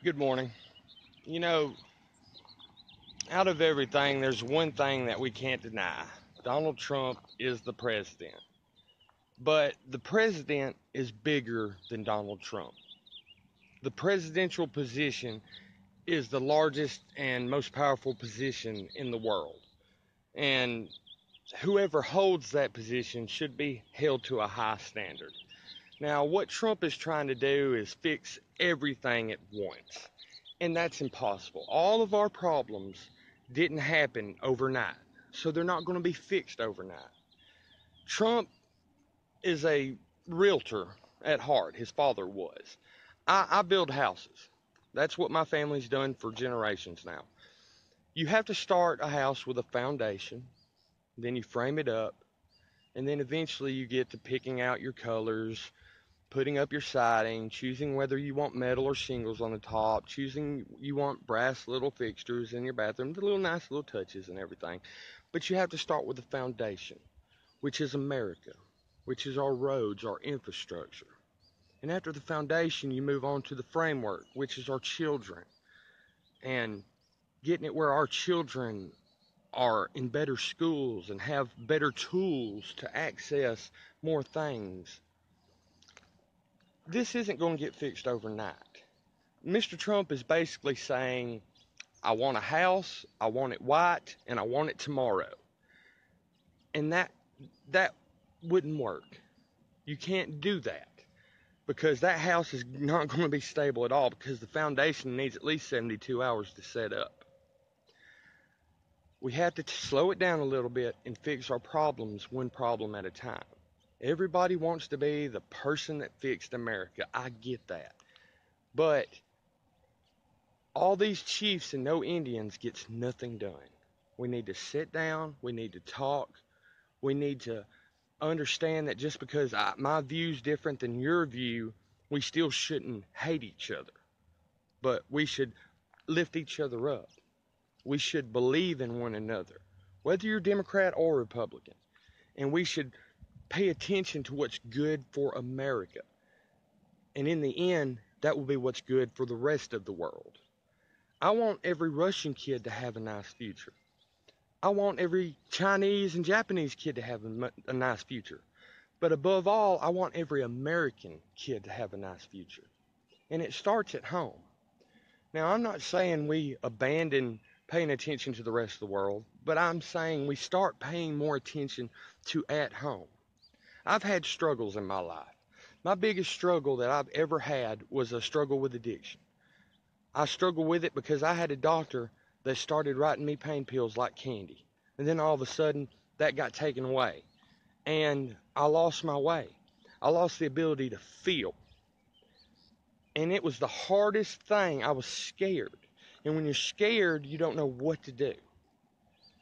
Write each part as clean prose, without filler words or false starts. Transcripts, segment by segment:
Good morning. You know, out of everything, there's one thing that we can't deny. Donald Trump is the president. But the president is bigger than Donald Trump. The presidential position is the largest and most powerful position in the world. And whoever holds that position should be held to a high standard. Now, what Trump is trying to do is fix everything at once. And that's impossible. All of our problems didn't happen overnight, so they're not going to be fixed overnight. Trump is a realtor at heart. His father was. I build houses. That's what my family's done for generations now. You have to start a house with a foundation, then you frame it up, and then eventually you get to picking out your colors, putting up your siding, choosing whether you want metal or shingles on the top, choosing you want brass little fixtures in your bathroom, the little nice little touches and everything. But you have to start with the foundation, which is America, which is our roads, our infrastructure. And after the foundation, you move on to the framework, which is our children, and getting it where our children are in better schools and have better tools to access more things. This isn't going to get fixed overnight. Mr. Trump is basically saying, I want a house, I want it white, and I want it tomorrow. And that wouldn't work. You can't do that because that house is not going to be stable at all because the foundation needs at least 72 hours to set up. We have to slow it down a little bit and fix our problems one problem at a time. Everybody wants to be the person that fixed America. I get that. But all these chiefs and no Indians gets nothing done. We need to sit down. We need to talk. We need to understand that just because my view is different than your view, we still shouldn't hate each other. But we should lift each other up. We should believe in one another, whether you're Democrat or Republican. And we should pay attention to what's good for America. And in the end, that will be what's good for the rest of the world. I want every Russian kid to have a nice future. I want every Chinese and Japanese kid to have a nice future. But above all, I want every American kid to have a nice future. And it starts at home. Now, I'm not saying we abandon paying attention to the rest of the world, but I'm saying we start paying more attention to at home. I've had struggles in my life. My biggest struggle that I've ever had was a struggle with addiction. I struggled with it because I had a doctor that started writing me pain pills like candy. And then all of a sudden, that got taken away. And I lost my way. I lost the ability to feel. And it was the hardest thing. I was scared. And when you're scared, you don't know what to do.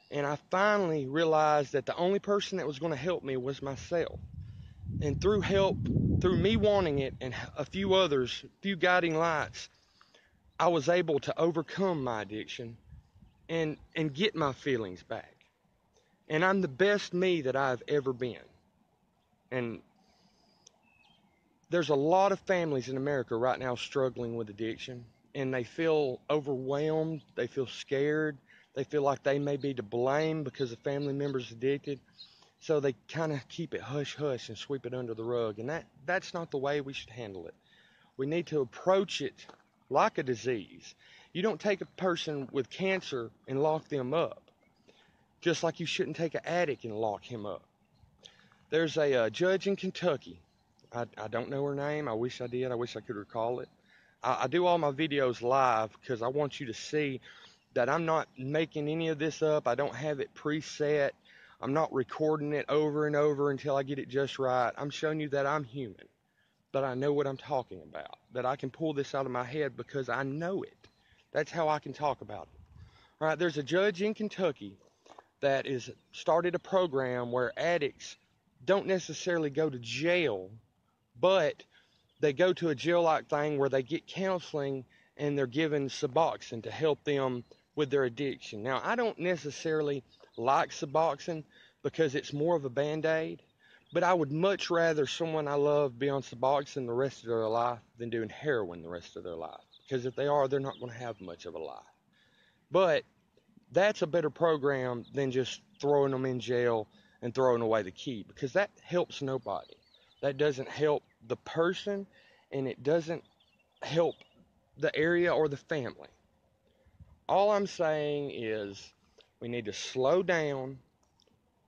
And I finally realized that the only person that was going to help me was myself. And through help, through me wanting it and a few others, a few guiding lights, I was able to overcome my addiction and get my feelings back. And I'm the best me that I've ever been. And there's a lot of families in America right now struggling with addiction, and they feel overwhelmed, they feel scared, they feel like they may be to blame because a family member's addicted. So they kind of keep it hush hush and sweep it under the rug. And that's not the way we should handle it. We need to approach it like a disease. You don't take a person with cancer and lock them up, just like you shouldn't take an addict and lock him up. There's a judge in Kentucky. I don't know her name. I wish I did. I wish I could recall it. I do all my videos live because I want you to see that I'm not making any of this up. I don't have it preset. I'm not recording it over and over until I get it just right. I'm showing you that I'm human, that I know what I'm talking about, that I can pull this out of my head because I know it. That's how I can talk about it. All right, there's a judge in Kentucky that is started a program where addicts don't necessarily go to jail, but they go to a jail-like thing where they get counseling and they're given Suboxone to help them with their addiction. Now, I don't necessarily like Suboxone because it's more of a Band-Aid, but I would much rather someone I love be on Suboxone the rest of their life than doing heroin the rest of their life. because if they are, they're not going to have much of a life. But that's a better program than just throwing them in jail and throwing away the key, because that helps nobody. That doesn't help the person, and it doesn't help the area or the family. All I'm saying is we need to slow down.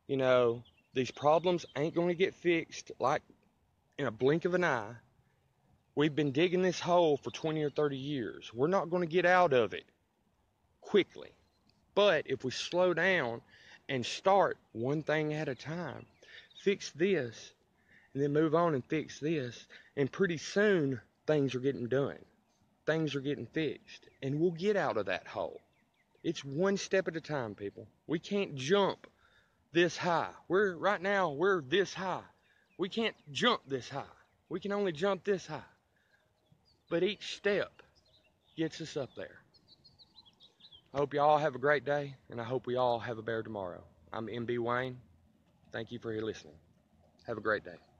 You know, these problems ain't going to get fixed like in a blink of an eye. We've been digging this hole for 20 or 30 years. We're not going to get out of it quickly. But if we slow down and start one thing at a time, fix this, and then move on and fix this, and pretty soon things are getting done. Things are getting fixed, and we'll get out of that hole. It's one step at a time, people. We can't jump this high. Right now, we're this high. We can't jump this high. We can only jump this high. But each step gets us up there. I hope you all have a great day, and I hope we all have a better tomorrow. I'm MB Wayne. Thank you for your listening. Have a great day.